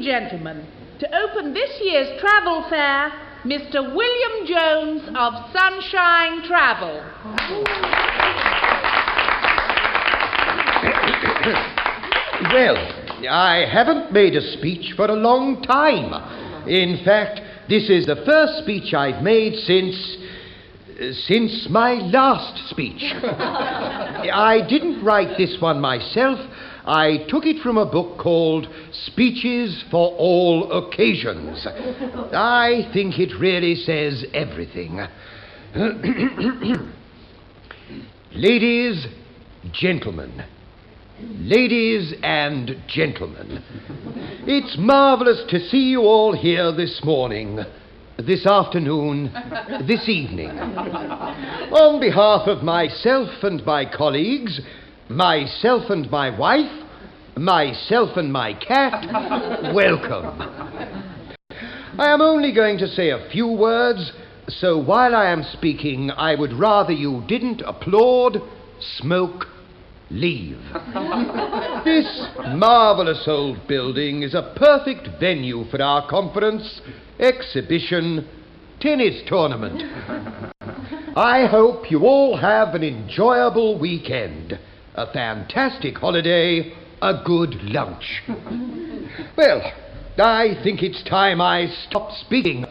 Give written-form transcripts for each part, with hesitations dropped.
gentlemen, to open this year's travel fair, Mr. William Jones of Sunshine Travel. Well, I haven't made a speech for a long time. In fact, this is the first speech I've made since my last speech. I didn't write this one myself. I took it from a book called Speeches for All Occasions. I think it really says everything. Ladies, gentlemen. Ladies and gentlemen, it's marvellous to see you all here this morning, this afternoon, this evening. On behalf of myself and my colleagues, myself and my wife, myself and my cat, welcome. I am only going to say a few words, so while I am speaking, I would rather you didn't applaud, smoke, leave. This marvellous old building is a perfect venue for our conference, exhibition, tennis tournament. I hope you all have an enjoyable weekend, a fantastic holiday, a good lunch. Well, I think it's time I stop speaking.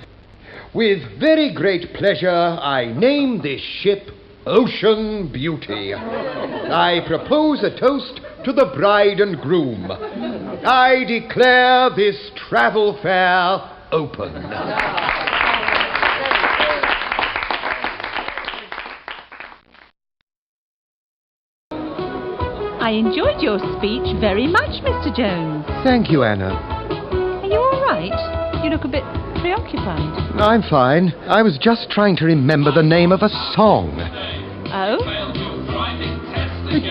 With very great pleasure, I name this ship Ocean Beauty. I propose a toast to the bride and groom. I declare this travel fair open. I enjoyed your speech very much, Mr. Jones. Thank you, Anna. Are you all right? You look a bit preoccupied. I'm fine. I was just trying to remember the name of a song. Oh?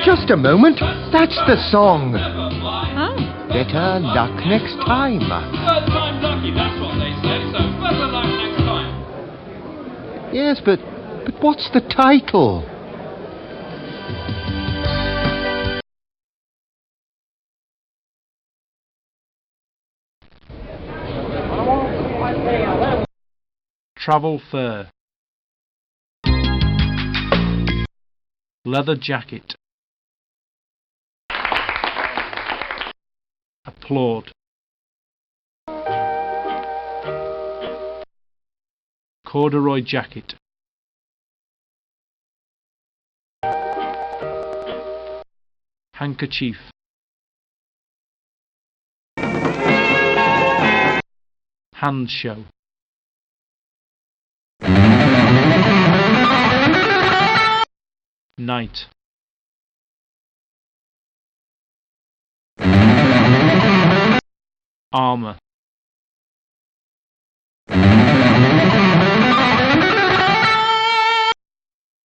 Just a moment. That's the song. Oh. Better luck next time. First time lucky, that's what they say, so better luck next time. Yes, but what's the title? Travel fur. Leather jacket. Applaud. Corduroy jacket. Handkerchief. Hand show. Night. Armour.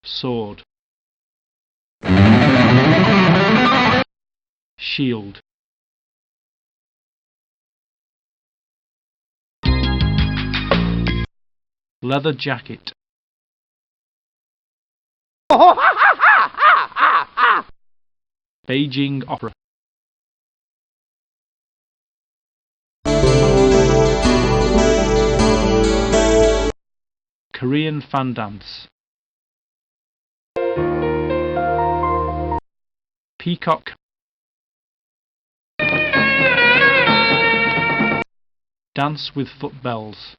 Sword. Shield. Leather jacket. Beijing opera. Korean fan dance. Peacock. Dance with foot bells.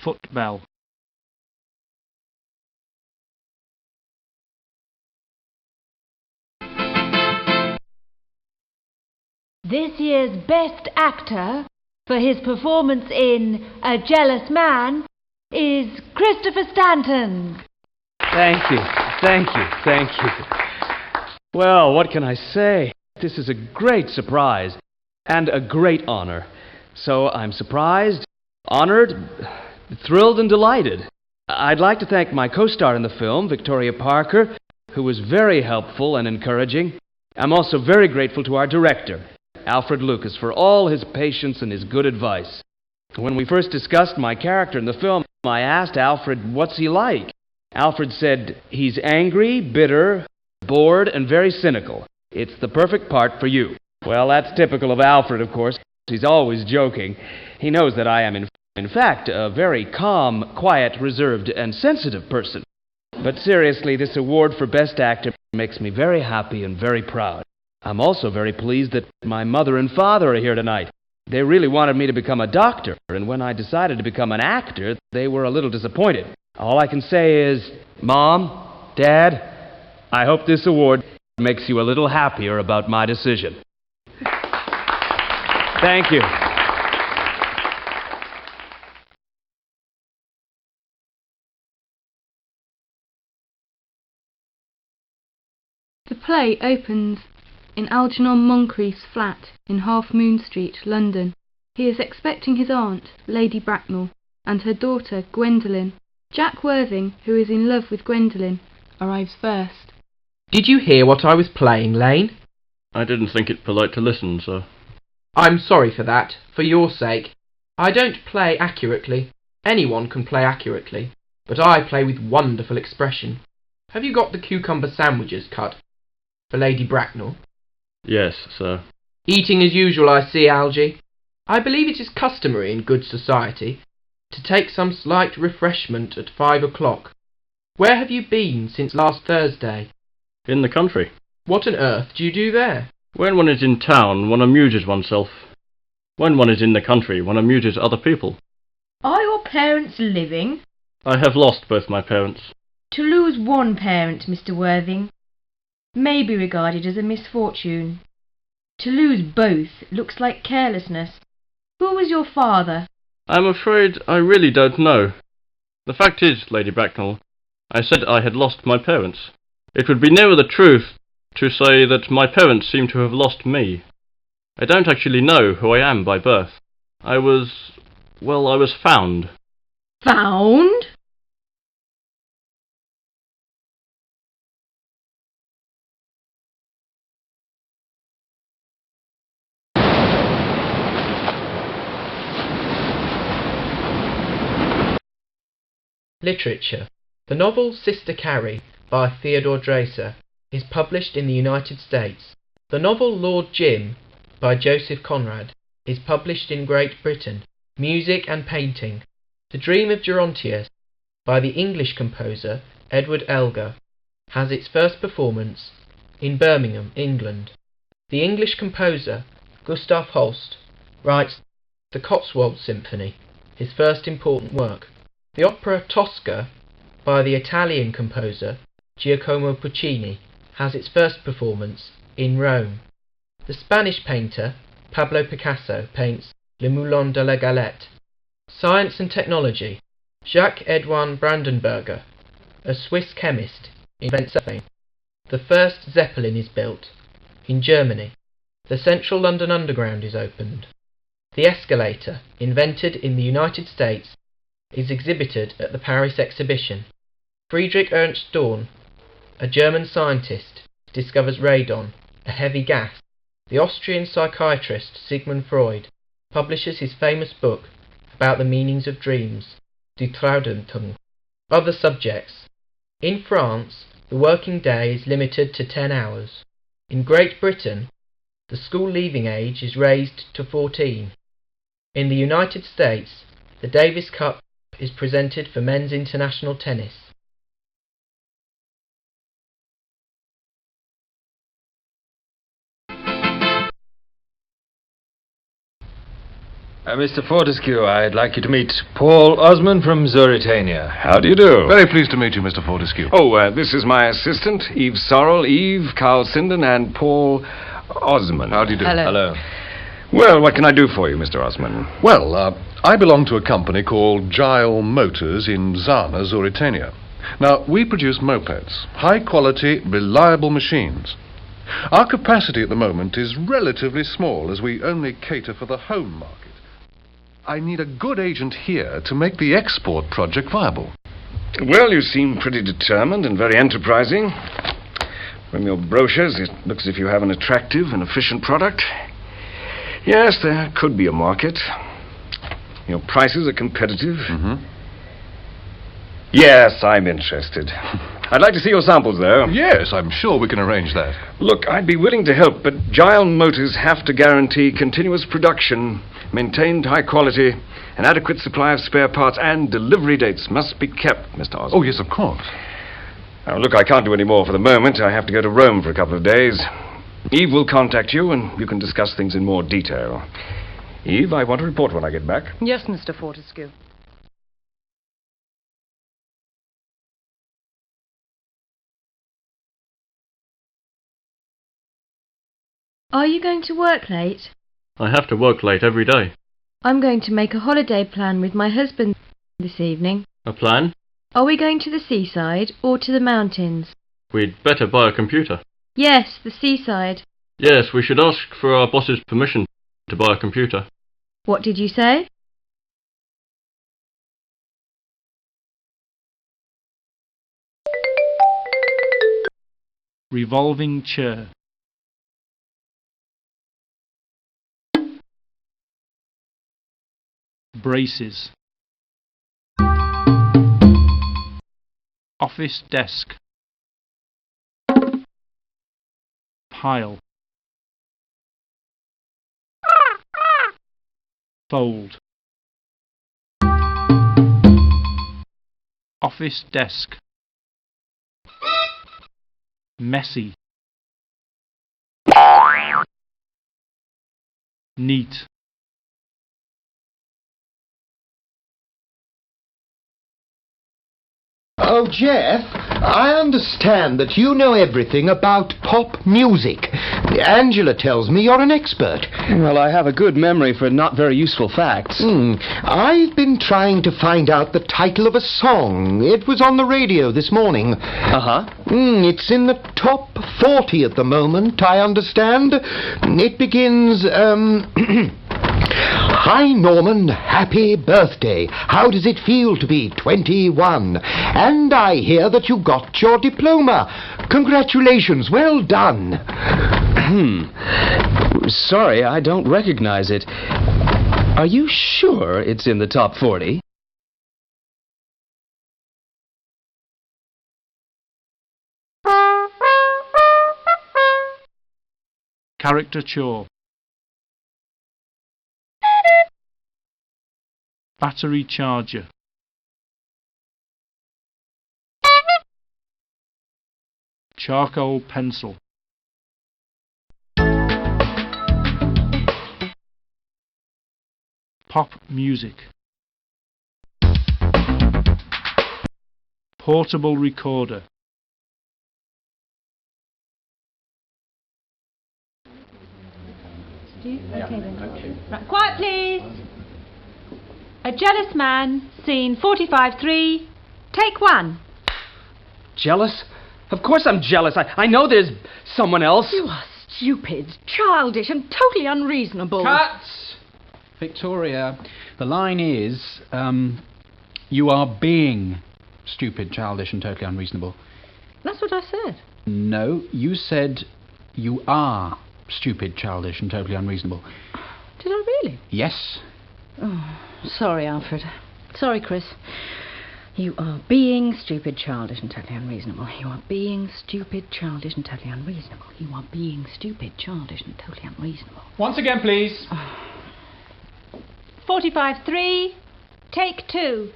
Footbell. This year's best actor for his performance in A Jealous Man is Christopher Stanton. Thank you. Well, what can I say? This is a great surprise and a great honor. So I'm surprised, honored, thrilled and delighted. I'd like to thank my co-star in the film, Victoria Parker, who was very helpful and encouraging. I'm also very grateful to our director, Alfred Lucas, for all his patience and his good advice. When we first discussed my character in the film, I asked Alfred, what's he like? Alfred said, he's angry, bitter, bored and very cynical. It's the perfect part for you. Well, that's typical of Alfred, of course. He's always joking. He knows that I am, in fact, a very calm, quiet, reserved, and sensitive person. But seriously, this award for Best Actor makes me very happy and very proud. I'm also very pleased that my mother and father are here tonight. They really wanted me to become a doctor, and when I decided to become an actor, they were a little disappointed. All I can say is, Mom, Dad, I hope this award makes you a little happier about my decision. Thank you. The play opens in Algernon Moncrief's flat in Half Moon Street, London. He is expecting his aunt, Lady Bracknell, and her daughter, Gwendolen. Jack Worthing, who is in love with Gwendolen, arrives first. Did you hear what I was playing, Lane? I didn't think it polite to listen, sir. I'm sorry for that, for your sake. I don't play accurately. Anyone can play accurately, but I play with wonderful expression. Have you got the cucumber sandwiches cut for Lady Bracknell? Yes, sir. Eating as usual, I see, Algy. I believe it is customary in good society to take some slight refreshment at 5 o'clock. Where have you been since last Thursday? In the country. What on earth do you do there? When one is in town, one amuses oneself. When one is in the country, one amuses other people. Are your parents living? I have lost both my parents. To lose one parent, Mr. Worthing, may be regarded as a misfortune. To lose both looks like carelessness. Who was your father? I'm afraid I really don't know. The fact is, Lady Bracknell, I said I had lost my parents. It would be nearer the truth to say that my parents seem to have lost me. I don't actually know who I am by birth. I was found. Found? Literature. The novel Sister Carrie by Theodore Dreiser is published in the United States. The novel Lord Jim by Joseph Conrad is published in Great Britain. Music and painting. The Dream of Gerontius by the English composer Edward Elgar has its first performance in Birmingham, England. The English composer Gustav Holst writes the Cotswold Symphony, his first important work. The opera Tosca by the Italian composer Giacomo Puccini has its first performance in Rome. The Spanish painter Pablo Picasso paints Le Moulin de la Galette. Science and technology. Jacques-Edouin Brandenburger, a Swiss chemist, invents something. The first Zeppelin is built. In Germany, the Central London Underground is opened. The escalator, invented in the United States, is exhibited at the Paris exhibition. Friedrich Ernst Dorn, a German scientist, discovers radon, a heavy gas. The Austrian psychiatrist Sigmund Freud publishes his famous book about the meanings of dreams, Die Traumdeutung. Other subjects. In France, the working day is limited to 10 hours. In Great Britain, the school leaving age is raised to 14. In the United States, the Davis Cup is presented for men's international tennis. Mr. Fortescue, I'd like you to meet Paul Osmond from Zauritania. How do you do? Very pleased to meet you, Mr. Fortescue. Oh, this is my assistant, Eve Sorrell, Eve, Carl Sinden, and Paul Osmond. How do you do? Hello. Well, what can I do for you, Mr. Osmond? Well, I belong to a company called Gile Motors in Zana, Zauritania. Now, we produce mopeds, high-quality, reliable machines. Our capacity at the moment is relatively small, as we only cater for the home market. I need a good agent here to make the export project viable. Well, you seem pretty determined and very enterprising. From your brochures, it looks as if you have an attractive and efficient product. Yes, there could be a market. Your prices are competitive. Mm-hmm. Yes, I'm interested. I'd like to see your samples, though. Yes, I'm sure we can arrange that. Look, I'd be willing to help, but Gile Motors have to guarantee continuous production, maintained high quality, an adequate supply of spare parts, and delivery dates must be kept, Mr. Osborne. Oh, yes, of course. Now, look, I can't do any more for the moment. I have to go to Rome for a couple of days. Eve will contact you, and you can discuss things in more detail. Eve, I want to report when I get back. Yes, Mr. Fortescue. Are you going to work late? I have to work late every day. I'm going to make a holiday plan with my husband this evening. A plan? Are we going to the seaside or to the mountains? We'd better buy a computer. Yes, the seaside. Yes, we should ask for our boss's permission to buy a computer. What did you say? Revolving chair. Braces. Office desk. Pile. Fold. Office desk. Messy. Neat. Oh, Jeff, I understand that you know everything about pop music. Angela tells me you're an expert. Well, I have a good memory for not very useful facts. I've been trying to find out the title of a song. It was on the radio this morning. Uh-huh. It's in the top 40 at the moment, I understand. It begins, Hi, Norman. Happy birthday. How does it feel to be 21? And I hear that you got your diploma. Congratulations. Well done. Sorry, I don't recognize it. Are you sure it's in the top 40? Caricature. Battery charger. Charcoal pencil. Pop music. Portable recorder. Okay then. Right, quiet please. A jealous man, scene 45-3, take 1. Jealous? Of course I'm jealous. I know there's someone else. You are stupid, childish, and totally unreasonable. Cut! Victoria, the line is, you are being stupid, childish, and totally unreasonable. That's what I said. No, you said you are stupid, childish, and totally unreasonable. Did I really? Yes. Oh, sorry, Alfred. Sorry, Chris. You are being stupid, childish, and totally unreasonable. You are being stupid, childish, and totally unreasonable. You are being stupid, childish, and totally unreasonable. Once again, please. 45-3, take 2.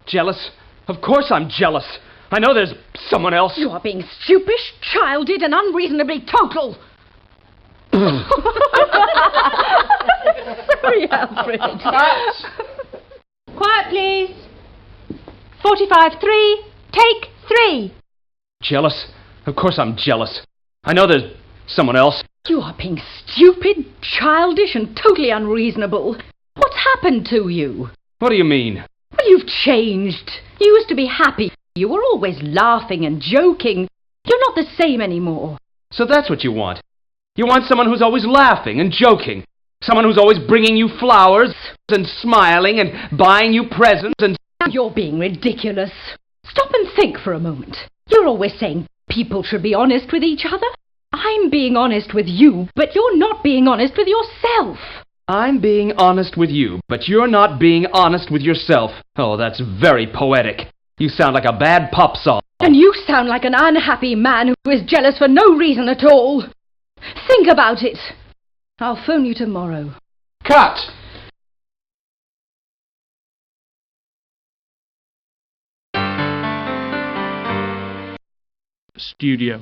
Jealous? Of course I'm jealous. I know there's someone else. You are being stupish, childish, and unreasonably total. Sorry, Alfred. Quiet, please. 45-3, take 3. Jealous? Of course I'm jealous. I know there's someone else. You are being stupid, childish, and totally unreasonable. What's happened to you? What do you mean? Well, you've changed. You used to be happy. You were always laughing and joking. You're not the same anymore. So that's what you want. You want someone who's always laughing and joking. Someone who's always bringing you flowers and smiling and buying you presents and... You're being ridiculous. Stop and think for a moment. You're always saying people should be honest with each other. I'm being honest with you, but you're not being honest with yourself. I'm being honest with you, but you're not being honest with yourself. Oh, that's very poetic. You sound like a bad pop song. And you sound like an unhappy man who is jealous for no reason at all. Think about it. I'll phone you tomorrow. Cut! Studio.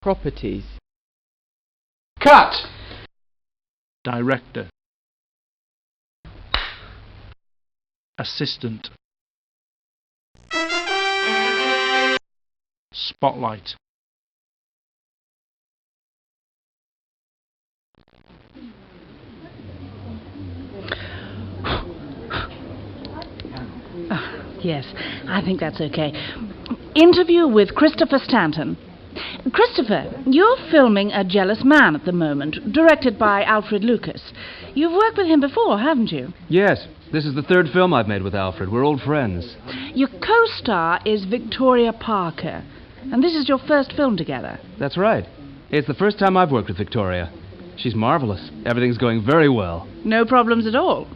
Properties. Cut! Director. Assistant. Spotlight. Yes, I think that's okay. Interview with Christopher Stanton. Christopher, you're filming A Jealous Man at the moment, directed by Alfred Lucas. You've worked with him before, haven't you? Yes, this is the third film I've made with Alfred. We're old friends. Your co-star is Victoria Parker, and this is your first film together. That's right. It's the first time I've worked with Victoria. She's marvelous. Everything's going very well. No problems at all?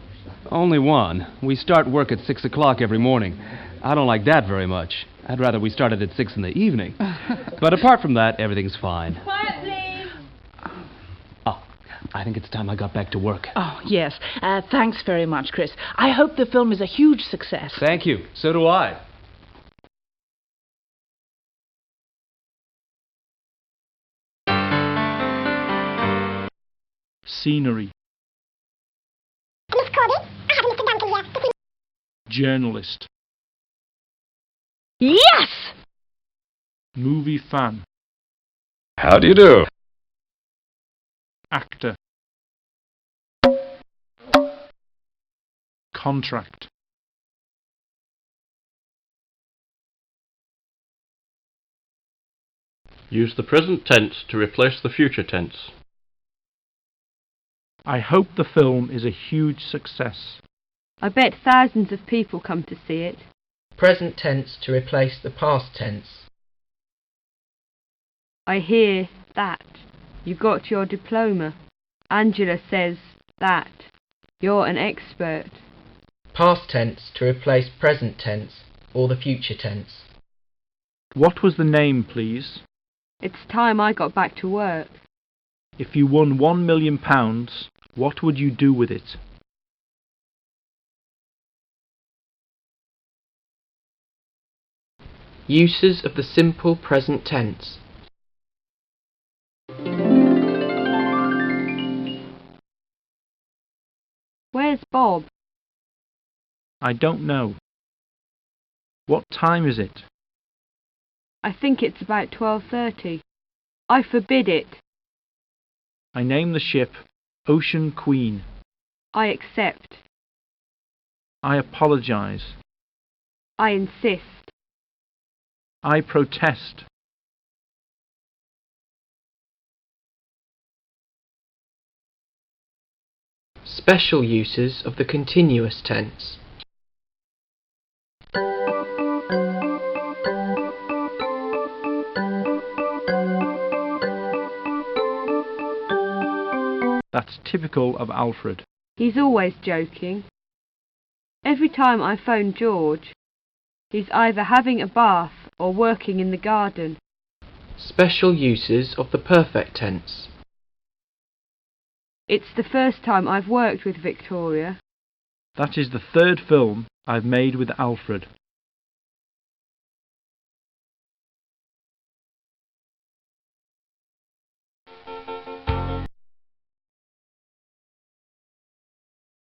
Only one. We start work at 6 o'clock every morning. I don't like that very much. I'd rather we started at 6 in the evening. But apart from that, everything's fine. Quiet, please. Oh, I think it's time I got back to work. Oh, yes. Thanks very much, Chris. I hope the film is a huge success. Thank you. So do I. Scenery. Journalist. Yes! Movie fan. How do you do? Actor. Contract. Use the present tense to replace the future tense. I hope the film is a huge success. I bet thousands of people come to see it. Present tense to replace the past tense. I hear that. You got your diploma. Angela says that. You're an expert. Past tense to replace present tense or the future tense. What was the name, please? It's time I got back to work. If you won £1 million, what would you do with it? Uses of the simple present tense. Where's Bob? I don't know. What time is it? I think it's about 12:30. I forbid it. I name the ship Ocean Queen. I accept. I apologize. I insist. I protest. Special uses of the continuous tense. That's typical of Alfred. He's always joking. Every time I phone George, he's either having a bath or working in the garden. Special uses of the perfect tense. It's the first time I've worked with Victoria. That is the third film I've made with Alfred.